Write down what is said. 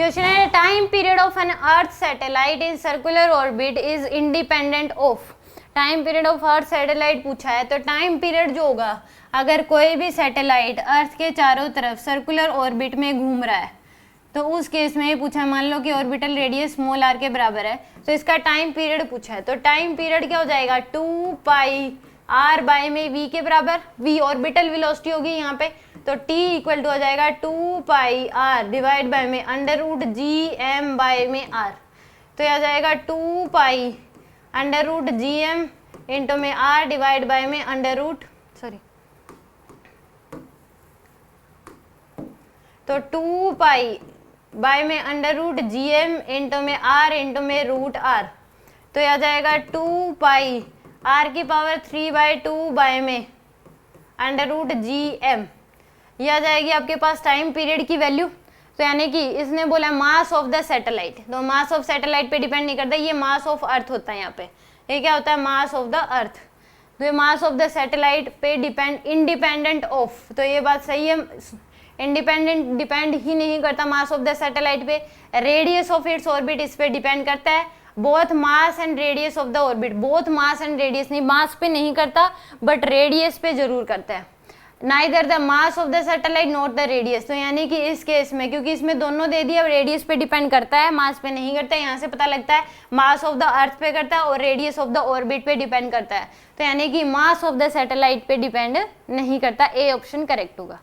Question है time period of an earth satellite in circular orbit is independent of. Time period of earth satellite पूछा है, तो time period जो होगा अगर कोई भी सैटेलाइट अर्थ के चारों तरफ सर्कुलर ऑर्बिट में घूम रहा है, तो उस केस में ये पूछा, मान लो कि ऑर्बिटल रेडियस स्मॉल आर के बराबर है, तो इसका टाइम पीरियड पूछा है। तो टाइम पीरियड क्या हो जाएगा, 2 पाई आर बाय में वी के बराबर, वी ऑर्बिटल वेलोसिटी होगी यहाँ पे, तो t इक्वल टू हो जाएगा 2 पाई आर डिवाइड बाय में under root g m by में आर। तो यह आ जाएगा 2 pi under root g m into में आर डिवाइड बाय में अंडर रूट, सॉरी, तो 2 पाई बाय में under root g m into में आर इंटू में रूट आर। तो यह आ जाएगा 2 पाई आर की पावर 3/2 बाय में अंडर रूट जी एम। यह आ जाएगी आपके पास टाइम पीरियड की वैल्यू। तो यानी कि इसने बोला मास ऑफ द सैटेलाइट, तो मास ऑफ सैटेलाइट पे डिपेंड नहीं करता, ये मास ऑफ अर्थ होता है यहाँ पे। ये क्या होता है, मास ऑफ द अर्थ। तो ये मास ऑफ द सैटेलाइट पे डिपेंड, इंडिपेंडेंट ऑफ, तो ये बात सही है, इंडिपेंडेंट डिपेंड ही नहीं करता मास ऑफ द सैटेलाइट पे। रेडियस ऑफ इट्स ऑर्बिट इस पे डिपेंड करता है। Both mass and radius of the orbit, both mass and radius नहीं, मास पे नहीं करता बट रेडियस पे जरूर करता है। Neither the mass of the satellite not the radius. तो यानी कि इस केस में, क्योंकि इसमें दोनों दे दिया, रेडियस पे डिपेंड करता है, मास पे नहीं करता है। यहाँ से पता लगता है मास ऑफ द अर्थ पे करता है और रेडियस ऑफ द ऑर्बिट पे डिपेंड करता है। तो यानी कि मास ऑफ द सैटेलाइट पे डिपेंड नहीं करता। ए ऑप्शन करेक्ट होगा।